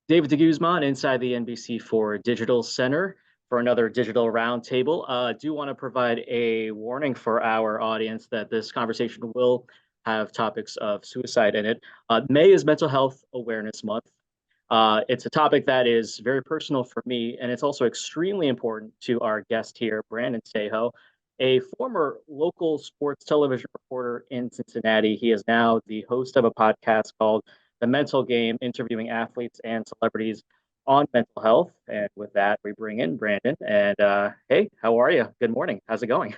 David DeGuzman inside the NBC4 Digital Center for another digital roundtable. Do want to provide a warning for our audience that this conversation will have topics of suicide in it. May is Mental Health Awareness Month. It's a topic that is very personal for me, and it's also extremely important to our guest here, Brandon Saho, a former local sports television reporter in Cincinnati. He is now the host of a podcast called The Mental Game, interviewing athletes and celebrities on mental health. And with that, we bring in Brandon. And hey, how are you? Good morning. How's it going?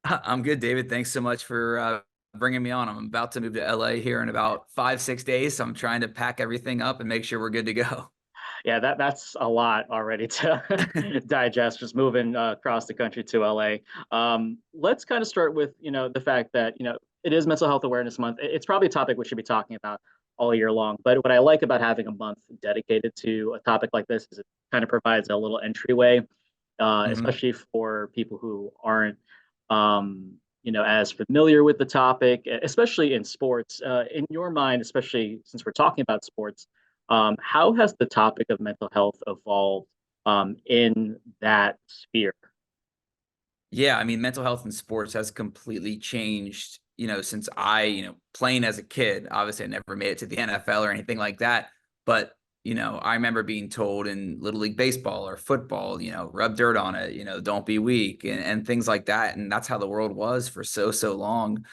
I'm good, David. Thanks so much for bringing me on. I'm about to move to LA here in about 5, 6 days. So I'm trying to pack everything up and make sure we're good to go. Yeah, that's a lot already to digest. Just moving across the country to LA. Let's kind of start with the fact that it is Mental Health Awareness Month. It's probably a topic we should be talking about all year long. But what I like about having a month dedicated to a topic like this is it kind of provides a little entryway, hmm especially for people who aren't as familiar with the topic, especially in sports. In your mind, especially since we're talking about sports, how has the topic of mental health evolved in that sphere? Yeah, I mean, mental health in sports has completely changed, since playing as a kid. Obviously, I never made it to the NFL or anything like that. But, I remember being told in Little League Baseball or football, rub dirt on it, don't be weak and things like that. And that's how the world was for so long.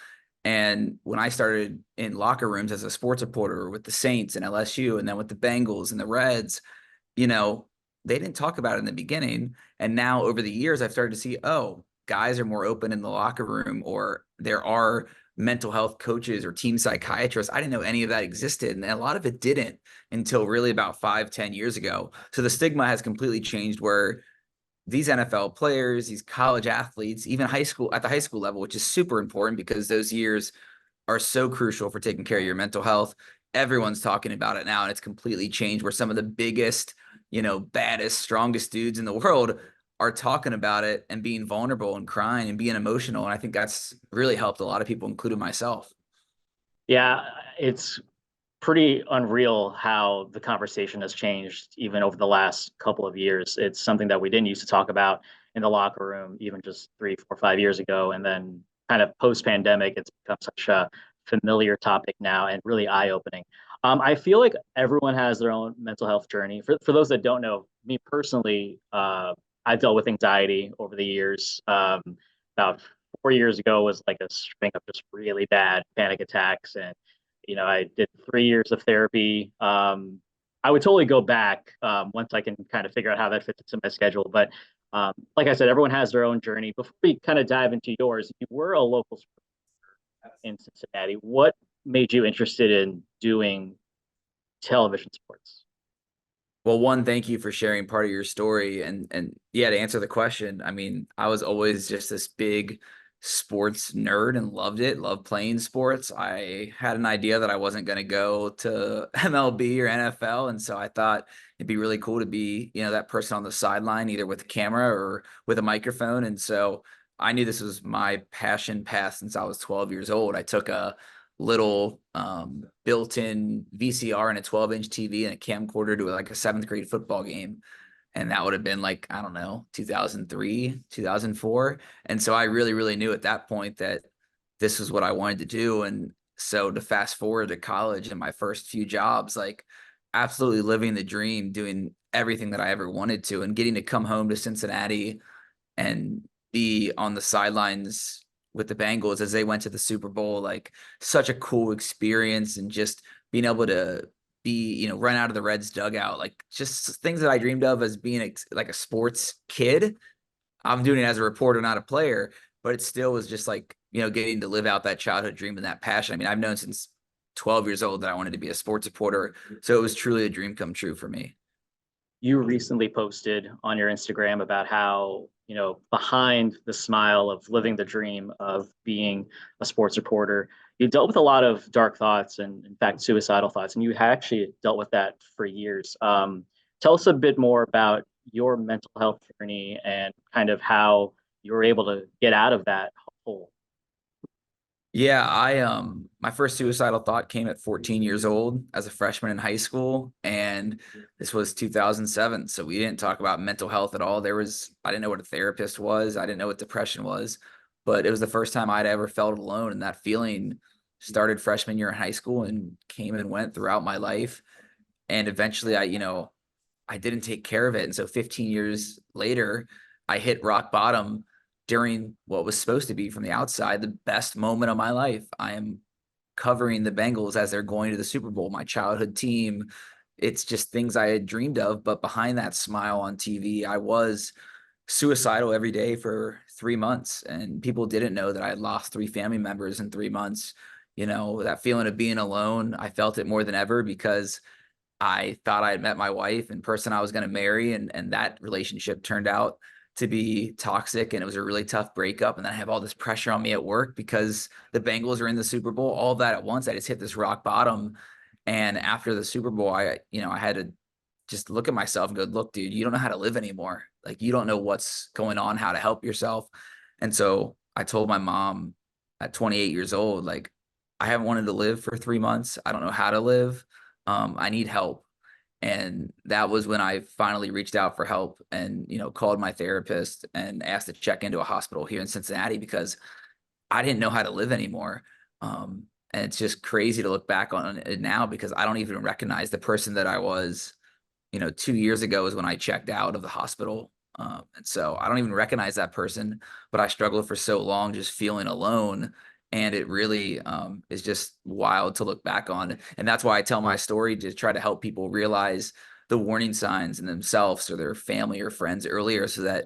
And when I started in locker rooms as a sports reporter with the Saints and LSU, and then with the Bengals and the Reds, you know, they didn't talk about it in the beginning. And now over the years, I've started to see, oh, guys are more open in the locker room, or there are mental health coaches or team psychiatrists. I didn't know any of that existed. And a lot of it didn't until really about 5, 10 years ago. So the stigma has completely changed where these NFL players, these college athletes, even high school at the high school level, which is super important because those years are so crucial for taking care of your mental health. Everyone's talking about it now, and it's completely changed where some of the biggest, baddest, strongest dudes in the world are talking about it and being vulnerable and crying and being emotional. And I think that's really helped a lot of people, including myself. Yeah, it's pretty unreal how the conversation has changed even over the last couple of years. It's something that we didn't used to talk about in the locker room even just 3, 4, 5 years ago. And then kind of post-pandemic, it's become such a familiar topic now and really eye-opening. I feel like everyone has their own mental health journey. For those that don't know, me personally, I've dealt with anxiety over the years. About 4 years ago was like a string of just really bad panic attacks, and I did 3 years of therapy. I would totally go back once I can kind of figure out how that fits into my schedule. But like I said, everyone has their own journey. Before we kind of dive into yours, you were a local in Cincinnati. What made you interested in doing television sports? Well, one, thank you for sharing part of your story. And yeah, to answer the question, I mean, I was always just this big sports nerd and loved it, loved playing sports. I had an idea that I wasn't going to go to MLB or NFL. And so I thought it'd be really cool to be, that person on the sideline, either with a camera or with a microphone. And so I knew this was my passion path since I was 12 years old. I took a little built-in VCR and a 12-inch TV and a camcorder to like a seventh grade football game. And that would have been like, I don't know, 2003, 2004. And so I really, really knew at that point that this was what I wanted to do. And so to fast forward to college and my first few jobs, like absolutely living the dream, doing everything that I ever wanted to, and getting to come home to Cincinnati and be on the sidelines with the Bengals as they went to the Super Bowl, like such a cool experience, and just being able to be, run out of the Reds dugout, like just things that I dreamed of as being like a sports kid. I'm doing it as a reporter, not a player, but it still was just like, getting to live out that childhood dream and that passion. I mean, I've known since 12 years old that I wanted to be a sports reporter. So it was truly a dream come true for me. You recently posted on your Instagram about how, behind the smile of living the dream of being a sports reporter, you dealt with a lot of dark thoughts and, in fact, suicidal thoughts, and you had actually dealt with that for years. Tell us a bit more about your mental health journey and kind of how you were able to get out of that hole. Yeah, I my first suicidal thought came at 14 years old as a freshman in high school, and this was 2007. So we didn't talk about mental health at all. I didn't know what a therapist was. I didn't know what depression was, but it was the first time I'd ever felt alone, and that feeling started freshman year in high school and came and went throughout my life. And eventually I didn't take care of it. And so 15 years later, I hit rock bottom during what was supposed to be, from the outside, the best moment of my life. I am covering the Bengals as they're going to the Super Bowl, my childhood team. It's just things I had dreamed of. But behind that smile on TV, I was suicidal every day for 3 months. And people didn't know that I had lost 3 family members in 3 months. That feeling of being alone, I felt it more than ever because I thought I had met my wife and person I was going to marry, and that relationship turned out to be toxic, and it was a really tough breakup. And then I have all this pressure on me at work because the Bengals are in the Super Bowl, all of that at once. I just hit this rock bottom. And after the Super Bowl, I had to just look at myself and go, look, dude, you don't know how to live anymore. Like, you don't know what's going on, how to help yourself. And so I told my mom at 28 years old, like, I haven't wanted to live for 3 months. I don't know how to live. I need help. And that was when I finally reached out for help and, called my therapist and asked to check into a hospital here in Cincinnati because I didn't know how to live anymore. And it's just crazy to look back on it now because I don't even recognize the person that I was. 2 years ago is when I checked out of the hospital. And so I don't even recognize that person, but I struggled for so long just feeling alone. And it really is just wild to look back on. And that's why I tell my story, to try to help people realize the warning signs in themselves or their family or friends earlier, so that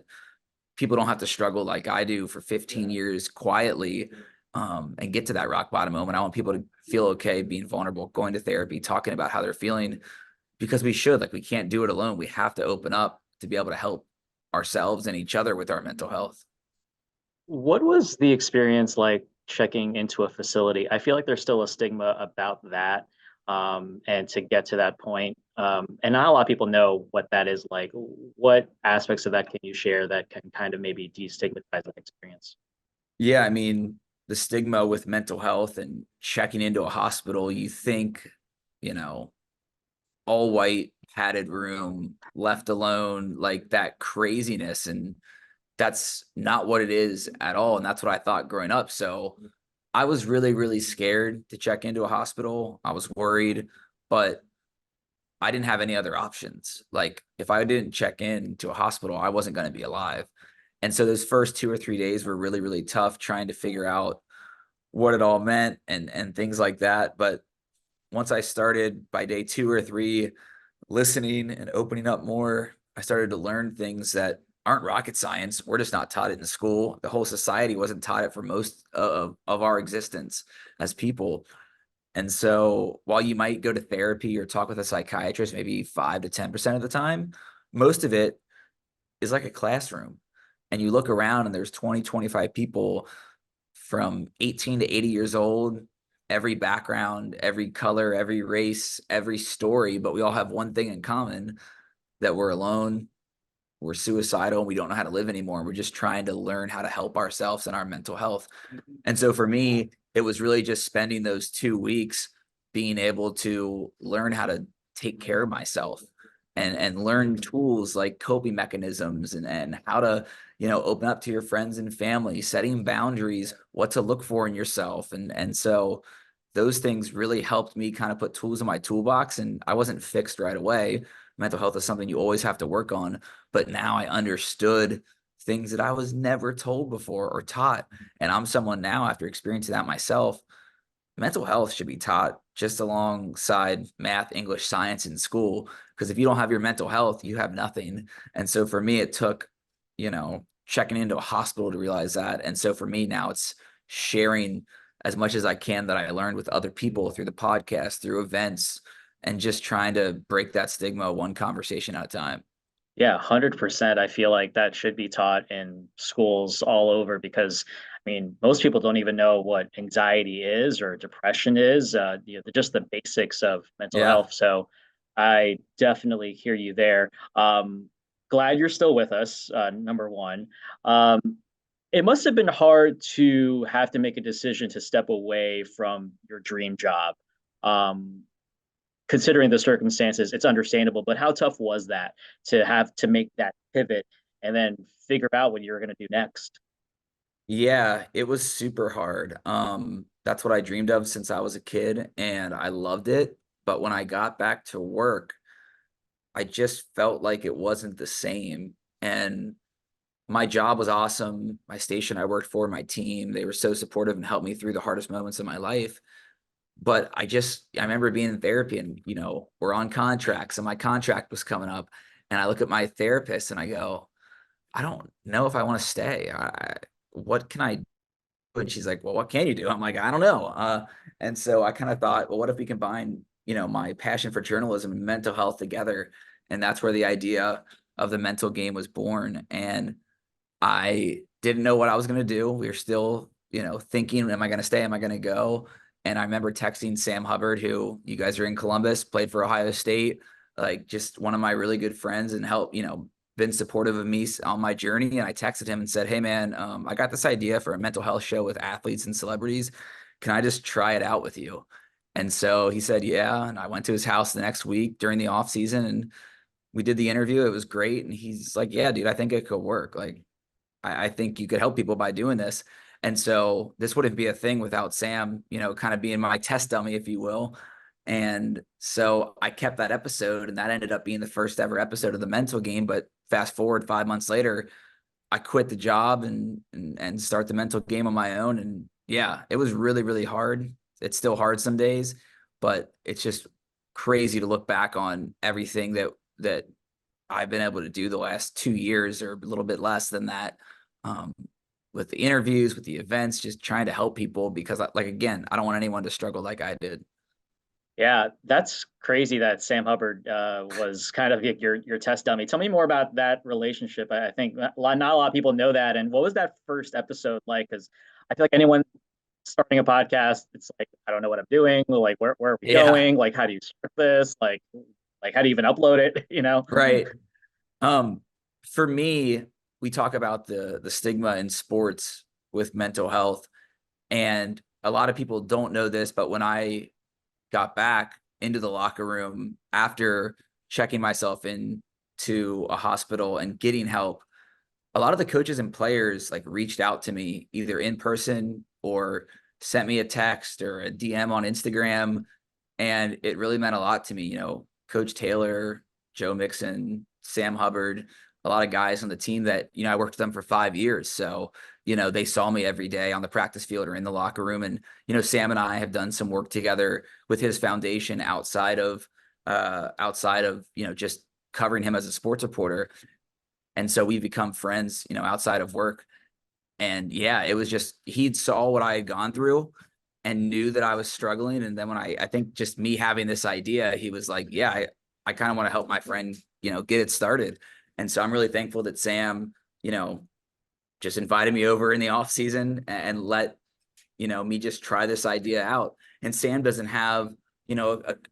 people don't have to struggle like I do for 15 years quietly, and get to that rock bottom moment. I want people to feel okay being vulnerable, going to therapy, talking about how they're feeling, because we should. Like, we can't do it alone. We have to open up to be able to help ourselves and each other with our mental health. What was the experience like checking into a facility? I feel like there's still a stigma about that. And to get to that point, and not a lot of people know what that is like. What aspects of that can you share that can kind of maybe destigmatize that experience? Yeah, I mean, the stigma with mental health and checking into a hospital, you think, you know, all white, padded room, left alone, like that craziness. And that's not what it is at all. And that's what I thought growing up. So I was really, really scared to check into a hospital. I was worried, but I didn't have any other options. Like, if I didn't check in to a hospital, I wasn't going to be alive. And so those first 2 or 3 days were really, really tough, trying to figure out what it all meant and things like that. But once I started, by day 2 or 3, listening and opening up more, I started to learn things that aren't rocket science. We're just not taught it in school. The whole society wasn't taught it for most of our existence as people. And so while you might go to therapy or talk with a psychiatrist maybe 5 to 10% of the time, most of it is like a classroom. And you look around and there's 20, 25 people from 18 to 80 years old, every background, every color, every race, every story, but we all have one thing in common: that we're alone, we're suicidal, and we don't know how to live anymore. We're just trying to learn how to help ourselves and our mental health. And so for me, it was really just spending those 2 weeks being able to learn how to take care of myself and learn tools like coping mechanisms and how to, open up to your friends and family, setting boundaries, what to look for in yourself. And so those things really helped me kind of put tools in my toolbox. And I wasn't fixed right away. Mental health is something you always have to work on. But now I understood things that I was never told before or taught. And I'm someone now, after experiencing that myself, mental health should be taught just alongside math, English, science in school. Because if you don't have your mental health, you have nothing. And so for me, it took, checking into a hospital to realize that. And so for me now, it's sharing as much as I can that I learned with other people through the podcast, through events, and just trying to break that stigma one conversation at a time. Yeah, 100%. I feel like that should be taught in schools all over because, I mean, most people don't even know what anxiety is or depression is, just the basics of mental Yeah. health. So I definitely hear you there. Glad you're still with us, number one. Um, It must have been hard to have to make a decision to step away from your dream job. Um, Considering the circumstances, it's understandable, but how tough was that to have to make that pivot and then figure out what you're going to do next? Yeah, it was super hard. That's what I dreamed of since I was a kid, and I loved it. But when I got back to work, I just felt like it wasn't the same. And my job was awesome. My station I worked for, my team, they were so supportive and helped me through the hardest moments of my life. But I remember being in therapy and, we're on contracts and my contract was coming up. And I look at my therapist and I go, I don't know if I want to stay. What can I do? And she's like, well, what can you do? I'm like, I don't know. And so I kind of thought, well, what if we combine, my passion for journalism and mental health together? And that's where the idea of the mental game was born. And I didn't know what I was going to do. We were still, thinking, am I going to stay? Am I going to go? And I remember texting Sam Hubbard, who you guys are in Columbus, played for Ohio State, like just one of my really good friends and helped, been supportive of me on my journey. And I texted him and said, hey, man, I got this idea for a mental health show with athletes and celebrities. Can I just try it out with you? And so he said, yeah. And I went to his house the next week during the off season and we did the interview. It was great. And he's like, yeah, dude, I think it could work. Like, I think you could help people by doing this. And so this wouldn't be a thing without Sam, kind of being my test dummy, if you will. And so I kept that episode, and that ended up being the first ever episode of the mental game. But fast forward 5 months later, I quit the job and start the mental game on my own. And yeah, it was really, really hard. It's still hard some days, but it's just crazy to look back on everything that I've been able to do the last 2 years or a little bit less than that, um, with the interviews, with the events, just trying to help people because, like, again, I don't want anyone to struggle like I did. Yeah, that's crazy that Sam Hubbard was kind of like your test dummy. Tell me more about that relationship. I think not a lot of people know that. And what was that first episode like? Because I feel like anyone starting a podcast, it's like I don't know what I'm doing. Like where are we Yeah, going? Like how do you start this? Like how do you even upload it? You know? right. Um, for me, we talk about the stigma in sports with mental health, and a lot of people don't know this, but when I got back into the locker room after checking myself into a hospital and getting help, a lot of the coaches and players like reached out to me either in person or sent me a text or a DM on Instagram. And it really meant a lot to me. Coach Taylor, Joe Mixon, Sam Hubbard, a lot of guys on the team that, I worked with them for 5 years. So, they saw me every day on the practice field or in the locker room. And, Sam and I have done some work together with his foundation outside of, just covering him as a sports reporter. And so we've become friends, outside of work. And yeah, it was just, he saw what I had gone through and knew that I was struggling. And then when I think just me having this idea, he was like, yeah, I kind of want to help my friend, get it started. And so I'm really thankful that Sam, you know, just invited me over in the off season and let, me just try this idea out. And Sam doesn't have,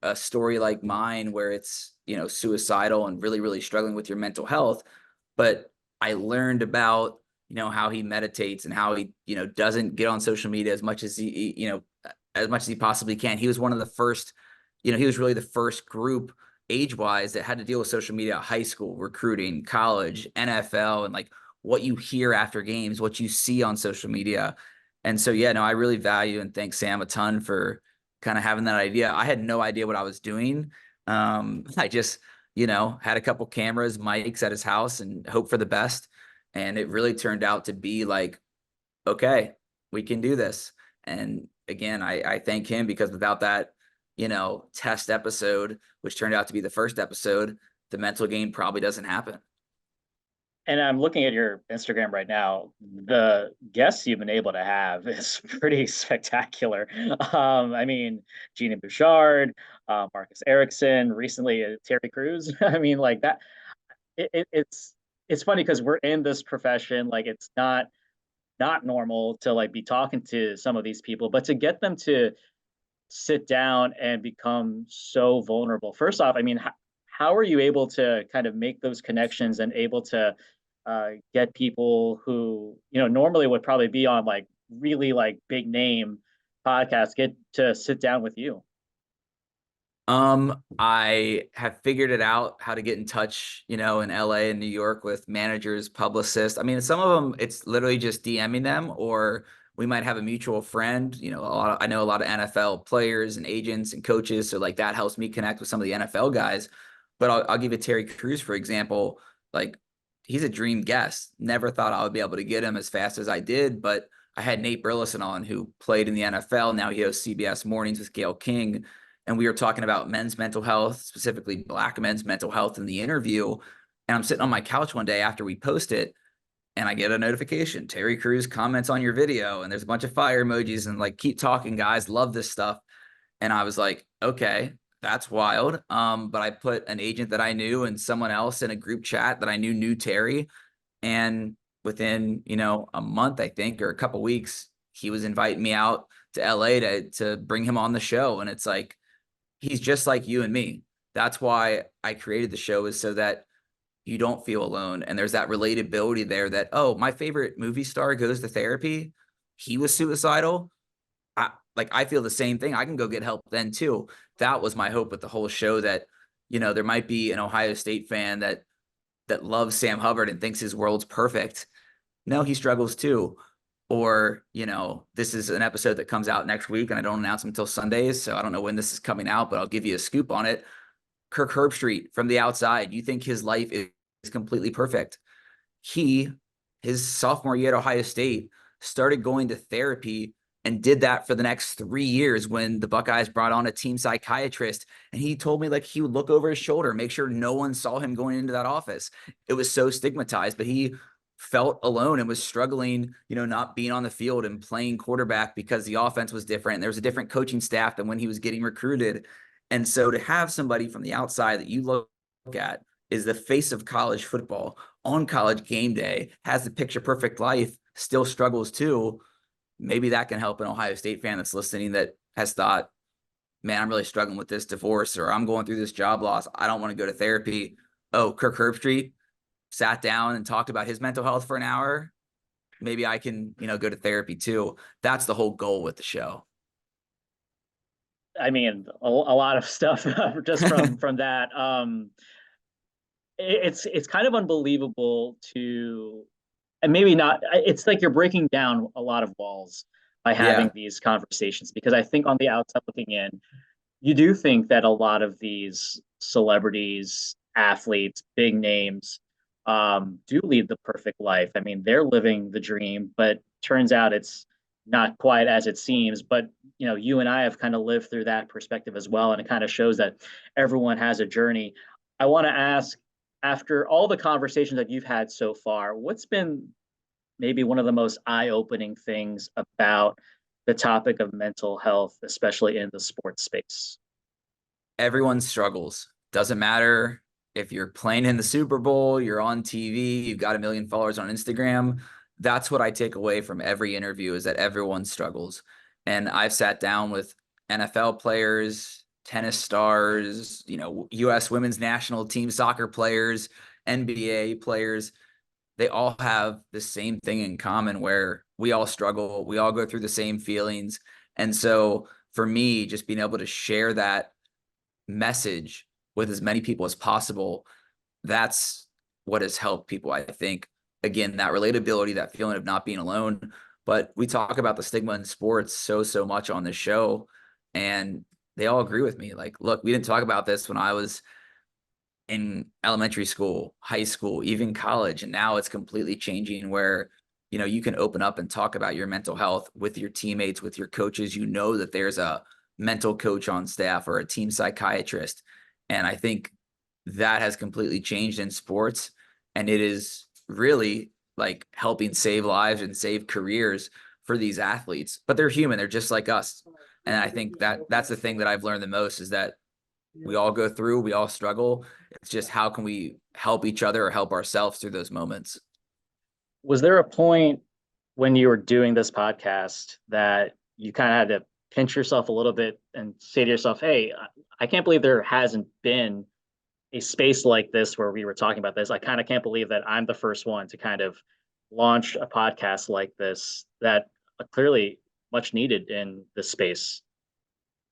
a story like mine where it's, suicidal and really, really struggling with your mental health. But I learned about, how he meditates and how he, doesn't get on social media as much as as much as he possibly can. He was one of the first, he was really the first group age wise that had to deal with social media, high school, recruiting, college, NFL, and like what you hear after games, what you see on social media. And so, yeah, no, I really value and thank Sam a ton for kind of having that idea. I had no idea what I was doing. I just, had a couple cameras, mics at his house and hope for the best. And it really turned out to be like, okay, we can do this. And again, I thank him because without that, test episode, which turned out to be the first episode, the mental game probably doesn't happen. And I'm looking at your Instagram right now. The guests you've been able to have is pretty spectacular. I mean, Gina Bouchard, Marcus Erickson, recently Terry Crews. I mean, like that. It's funny because we're in this profession. Like, it's not normal to like be talking to some of these people, but to get them to sit down and become so vulnerable. First off, I mean, how are you able to kind of make those connections and able to get people who, normally would probably be on like really like big name podcasts get to sit down with you? I have figured it out how to get in touch, in LA and New York with managers, publicists. I mean, some of them, it's literally just DMing them, or we might have a mutual friend. I know a lot of NFL players and agents and coaches. So like that helps me connect with some of the NFL guys. But I'll give you Terry Crews, for example. Like he's a dream guest. Never thought I would be able to get him as fast as I did, but I had Nate Burleson on, who played in the NFL. Now he hosts CBS Mornings with Gayle King, and we were talking about men's mental health, specifically Black men's mental health in the interview. And I'm sitting on my couch one day after we post it, and I get a notification. Terry Crews comments on your video, and there's a bunch of fire emojis and like, keep talking, guys. Love this stuff. And I was like, okay, that's wild. But I put an agent that I knew and someone else in a group chat that I knew Terry. And within, a month, I think, or a couple weeks, he was inviting me out to LA to bring him on the show. And it's like, he's just like you and me. That's why I created the show, is so that you don't feel alone. And there's that relatability there that, oh, my favorite movie star goes to therapy. He was suicidal. I feel the same thing. I can go get help then too. That was my hope with the whole show, that, there might be an Ohio State fan that loves Sam Hubbard and thinks his world's perfect. No, he struggles too. Or, this is an episode that comes out next week and I don't announce them until Sundays. So I don't know when this is coming out, but I'll give you a scoop on it. Kirk Herbstreit from the outside. You think his life is completely perfect. His sophomore year at Ohio State, started going to therapy and did that for the next 3 years when the Buckeyes brought on a team psychiatrist. And he told me like he would look over his shoulder, make sure no one saw him going into that office. It was so stigmatized, but he felt alone and was struggling, not being on the field and playing quarterback because the offense was different. There was a different coaching staff than when he was getting recruited. And so to have somebody from the outside that you look at is the face of college football on college game day, has the picture perfect life, still struggles too. Maybe that can help an Ohio State fan that's listening that has thought, man, I'm really struggling with this divorce, or I'm going through this job loss. I don't want to go to therapy. Oh, Kirk Herbstreit sat down and talked about his mental health for an hour. Maybe I can, go to therapy too. That's the whole goal with the show. I mean, a lot of stuff just from that. It's kind of unbelievable to, and maybe not. It's like you're breaking down a lot of walls by having Yeah. these conversations, because I think on the outside looking in, you do think that a lot of these celebrities, athletes, big names, do lead the perfect life. I mean, they're living the dream, but turns out it's not quite as it seems. But you and I have kind of lived through that perspective as well, and it kind of shows that everyone has a journey. I want to ask, after all the conversations that you've had so far, what's been maybe one of the most eye-opening things about the topic of mental health, especially in the sports space? Everyone struggles. Doesn't matter if you're playing in the Super Bowl, you're on TV, you've got 1 million followers on Instagram. That's what I take away from every interview, is that everyone struggles. And I've sat down with NFL players, tennis stars, US women's national team soccer players, NBA players. They all have the same thing in common, where we all struggle. We all go through the same feelings. And so for me, just being able to share that message with as many people as possible, that's what has helped people, I think. Again, that relatability, that feeling of not being alone. But we talk about the stigma in sports so much on this show, and they all agree with me. Like, look, we didn't talk about this when I was in elementary school, high school, even college, and now it's completely changing, where you can open up and talk about your mental health with your teammates, with your coaches. That there's a mental coach on staff or a team psychiatrist. And I think that has completely changed in sports. And it is really like helping save lives and save careers for these athletes. But they're human. They're just like us. And I think that's the thing that I've learned the most, is that we all go through, we all struggle. It's just, how can we help each other or help ourselves through those moments? Was there a point when you were doing this podcast that you kind of had to pinch yourself a little bit and say to yourself, hey, I can't believe there hasn't been a space like this where we were talking about this, I kind of can't believe that I'm the first one to kind of launch a podcast like this that clearly much needed in this space.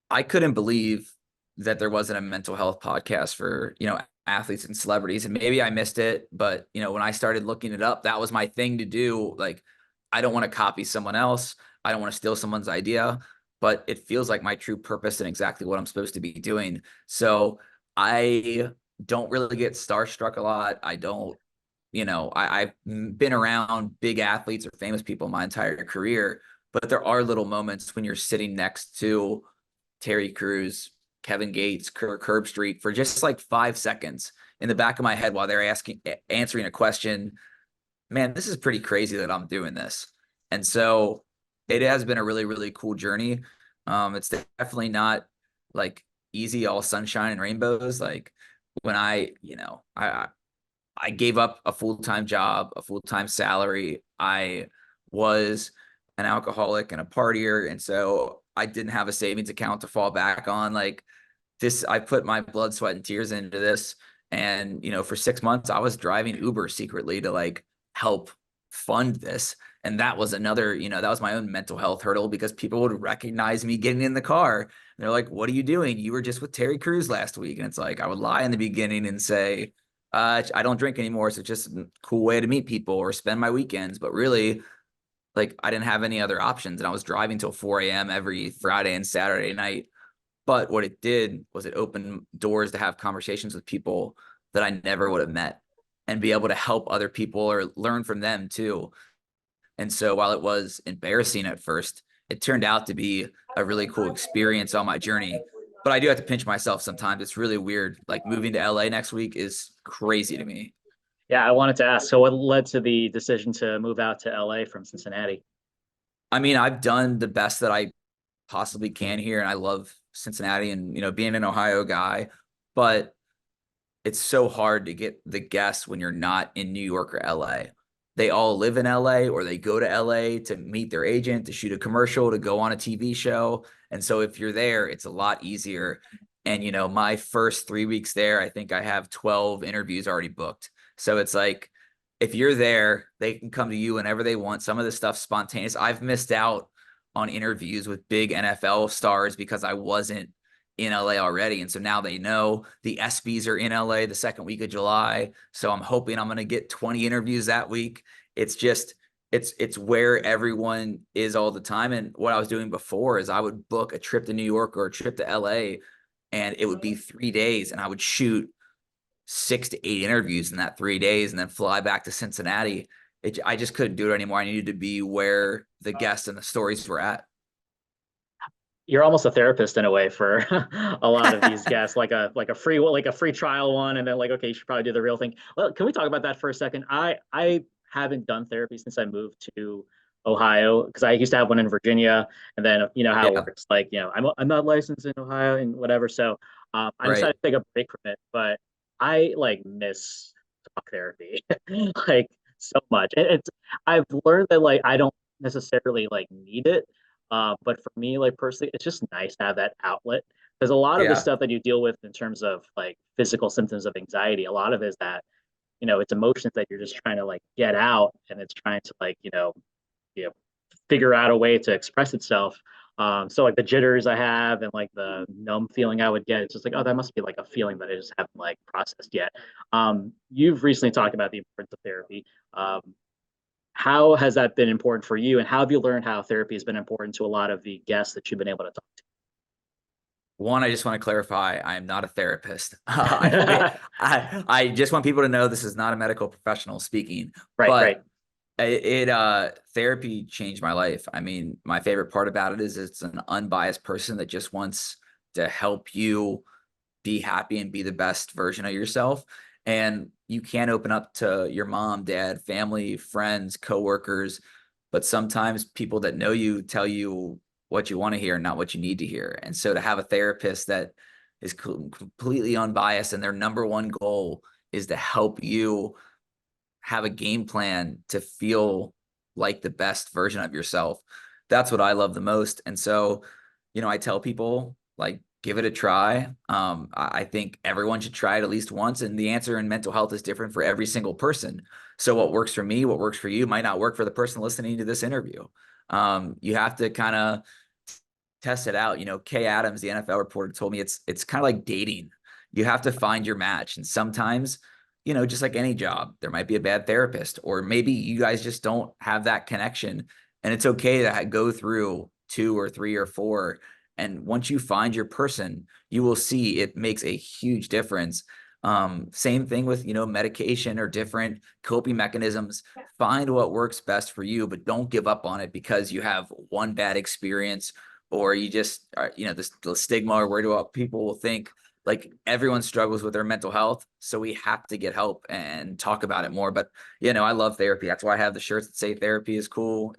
I couldn't believe that there wasn't a mental health podcast for, athletes and celebrities. And maybe I missed it, but when I started looking it up, that was my thing to do. Like, I don't want to copy someone else. I don't want to steal someone's idea, but it feels like my true purpose and exactly what I'm supposed to be doing. So I don't really get starstruck a lot. I don't, I've been around big athletes or famous people my entire career, but there are little moments when you're sitting next to Terry Crews, Kevin Gates, Curb Street for just like 5 seconds in the back of my head while they're answering a question. Man, this is pretty crazy that I'm doing this. And so it has been a really, really cool journey. It's definitely not like easy, all sunshine and rainbows. Like when I gave up a full-time job, a full-time salary. I was an alcoholic and a partier. And so I didn't have a savings account to fall back on. Like this, I put my blood, sweat, and tears into this. And, for 6 months, I was driving Uber secretly to like help fund this. And that was another, that was my own mental health hurdle because people would recognize me getting in the car. And they're like, what are you doing? You were just with Terry Crews last week. And it's like, I would lie in the beginning and say, I don't drink anymore. So it's just a cool way to meet people or spend my weekends. But really, like, I didn't have any other options. And I was driving till 4 a.m. every Friday and Saturday night. But what it did was it opened doors to have conversations with people that I never would have met and be able to help other people or learn from them too. And so while it was embarrassing at first, it turned out to be a really cool experience on my journey. But I do have to pinch myself sometimes. It's really weird. Like moving to LA next week is crazy to me. Yeah, I wanted to ask, so what led to the decision to move out to LA from Cincinnati? I mean, I've done the best that I possibly can here, and I love Cincinnati and, being an Ohio guy, but it's so hard to get the guests when you're not in New York or LA. They all live in LA or they go to LA to meet their agent, to shoot a commercial, to go on a TV show. And so if you're there, it's a lot easier. And, my first 3 weeks there, I think I have 12 interviews already booked. So it's like, if you're there, they can come to you whenever they want. Some of the stuff's spontaneous. I've missed out on interviews with big NFL stars because I wasn't in LA already. And so now they know the ESPYs are in LA the second week of July. So I'm hoping I'm going to get 20 interviews that week. It's just, it's where everyone is all the time. And what I was doing before is I would book a trip to New York or a trip to LA and it would be 3 days and I would shoot 6 to 8 interviews in that 3 days and then fly back to Cincinnati. I just couldn't do it anymore. I needed to be where the guests and the stories were at. You're almost a therapist in a way for a lot of these guests, like a free trial one, and then like, okay, you should probably do the real thing. Well, can we talk about that for a second? I haven't done therapy since I moved to Ohio because I used to have one in Virginia, and then you know how it Yeah, works. Like, I'm not licensed in Ohio and whatever, so I right. decided to take a break from it. But I like miss talk therapy like so much. I've learned that like I don't necessarily like need it. But for me, like personally, it's just nice to have that outlet because a lot of the Yeah. stuff that you deal with in terms of like physical symptoms of anxiety, a lot of it is that, it's emotions that you're just trying to like get out and it's trying to like, you know, figure out a way to express itself. So like the jitters I have and like the numb feeling I would get, it's just like, oh, that must be like a feeling that I just haven't like processed yet. You've recently talked about the importance of therapy. Um, how has that been important for you, and how have you learned how therapy has been important to a lot of the guests that you've been able to talk One, I just want to clarify, I am not a therapist. to? I just want people to know this is not a medical professional speaking, Right, right. but therapy changed my life. I mean, my favorite part about it is it's an unbiased person that just wants to help you be happy and be the best version of yourself. And you can open up to your mom, dad, family, friends, coworkers, but sometimes people that know you tell you what you want to hear, not what you need to hear. And so to have a therapist that is completely unbiased and their number one goal is to help you have a game plan to feel like the best version of yourself. That's what I love the most. And so, I tell people like, give it a try. I think everyone should try it at least once. And the answer in mental health is different for every single person. So what works for me, what works for you might not work for the person listening to this interview. You have to kind of test it out. Kay Adams, the NFL reporter, told me it's kind of like dating. You have to find your match. And sometimes, just like any job, there might be a bad therapist, or maybe you guys just don't have that connection. And it's okay to go through 2 or 3 or 4. And once you find your person, you will see it makes a huge difference. Same thing with, medication or different coping mechanisms. Find what works best for you, but don't give up on it because you have one bad experience, or you just are, the stigma or worried about people will think. Like, everyone struggles with their mental health, so we have to get help and talk about it more. But I love therapy. That's why I have the shirts that say therapy is cool.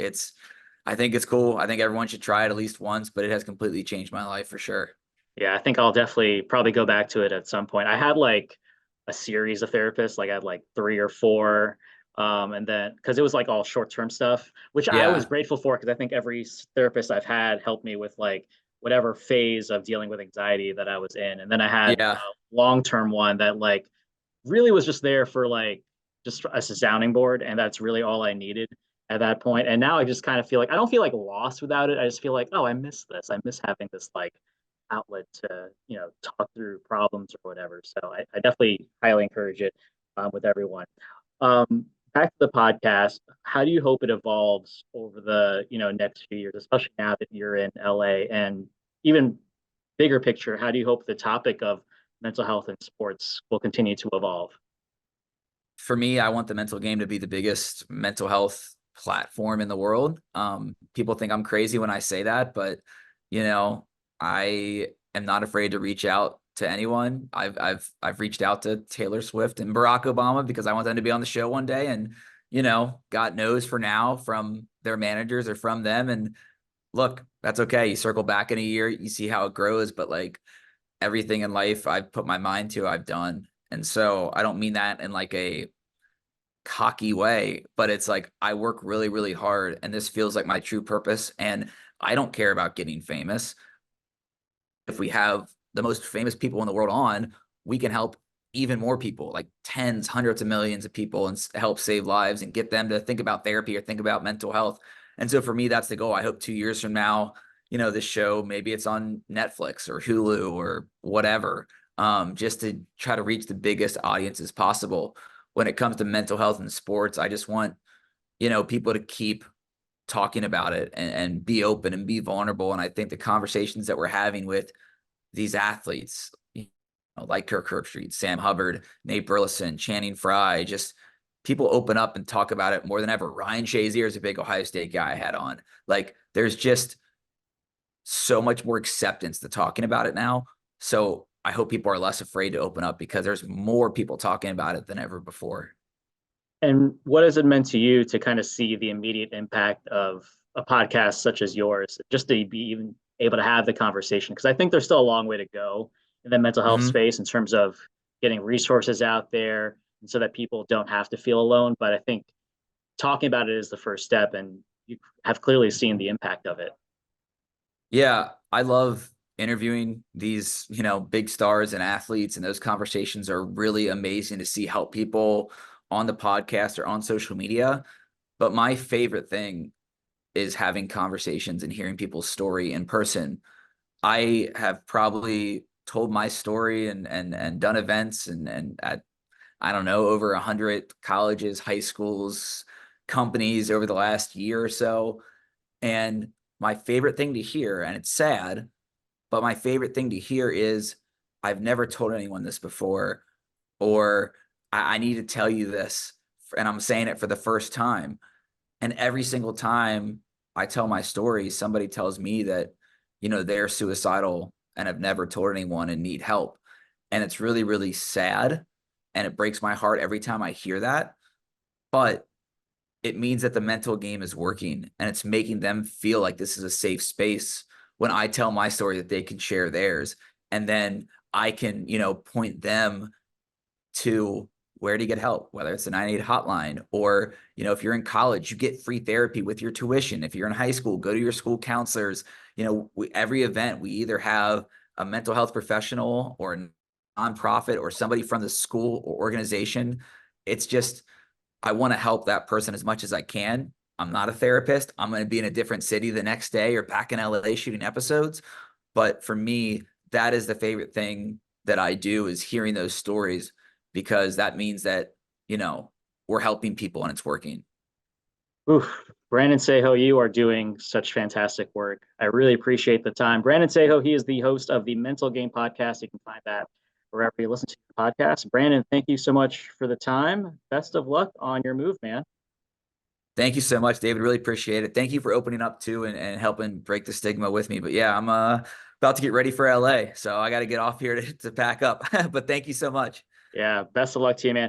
I think it's cool. I think everyone should try it at least once, but it has completely changed my life for sure. Yeah, I think I'll definitely probably go back to it at some point. I had like a series of therapists, like I had like three or four. And then because it was like all short-term stuff, which I was Yeah. grateful for because I think every therapist I've had helped me with like whatever phase of dealing with anxiety that I was in. And then I had Yeah. a long-term one that like really was just there for like just as a sounding board, and that's really all I needed at that point. And now I just kind of feel like I don't feel like lost without it. I just feel like, oh, I miss this. I miss having this like outlet to talk through problems or whatever. So I definitely highly encourage it with everyone. Back to the podcast. How do you hope it evolves over the next few years, especially now that you're in LA, and even bigger picture? How do you hope the topic of mental health in sports will continue to evolve? For me, I want the mental game to be the biggest mental health platform in the world. People think I'm crazy when I say that, but you know, I am not afraid to reach out to anyone. I've reached out to Taylor Swift and Barack Obama because I want them to be on the show one day. And God knows for now from their managers or from them. And look, that's okay. You circle back in a year, you see how it grows. But like, everything in life I've put my mind to, I've done. And so I don't mean that in like a cocky way, but it's like I work really, really hard, and this feels like my true purpose. And I don't care about getting famous. If we have the most famous people in the world on, we can help even more people, like tens, hundreds of millions of people, and help save lives and get them to think about therapy or think about mental health. And so for me, that's the goal. I hope 2 years from now, this show, maybe it's on Netflix or Hulu or whatever, just to try to reach the biggest audiences possible. When it comes to mental health and sports, I just want, people to keep talking about it and be open and be vulnerable. And I think the conversations that we're having with these athletes, like Kirk Herbstreit, Sam Hubbard, Nate Burleson, Channing Frye, just people open up and talk about it more than ever. Ryan Shazier is a big Ohio State guy I had on. Like, there's just so much more acceptance to talking about it now. So I hope people are less afraid to open up because there's more people talking about it than ever before. And what has it meant to you to kind of see the immediate impact of a podcast such as yours, just to be even able to have the conversation? Because I think there's still a long way to go in the mental health Mm-hmm. space in terms of getting resources out there and so that people don't have to feel alone. But I think talking about it is the first step, and you have clearly seen the impact of it. Yeah, I love interviewing these, big stars and athletes, and those conversations are really amazing to see help people on the podcast or on social media. But my favorite thing is having conversations and hearing people's story in person. I have probably told my story and done events and at, I don't know, over 100 colleges, high schools, companies over the last year or so. And my favorite thing to hear, and it's sad, but my favorite thing to hear is, I've never told anyone this before, or I need to tell you this, and I'm saying it for the first time. And every single time I tell my story, somebody tells me that, they're suicidal and have never told anyone and need help. And it's really, really sad. And it breaks my heart every time I hear that. But it means that the mental game is working, and it's making them feel like this is a safe space when I tell my story, that they can share theirs. And then I can, point them to where to get help, whether it's the 988 hotline, or, if you're in college, you get free therapy with your tuition. If you're in high school, go to your school counselors. Every event, we either have a mental health professional or a nonprofit or somebody from the school or organization, it's just, I want to help that person as much as I can. I'm not a therapist. I'm going to be in a different city the next day or back in LA shooting episodes. But for me, that is the favorite thing that I do, is hearing those stories, because that means that, you know, we're helping people and it's working. Oof. Brandon Saho, you are doing such fantastic work. I really appreciate the time. Brandon Saho, he is the host of the Mental Game Podcast. You can find that wherever you listen to the podcast. Brandon, thank you so much for the time. Best of luck on your move, man. Thank you so much, David. Really appreciate it. Thank you for opening up too, and helping break the stigma with me. But yeah, I'm about to get ready for LA. So I got to get off here to pack up. But thank you so much. Yeah, best of luck to you, man.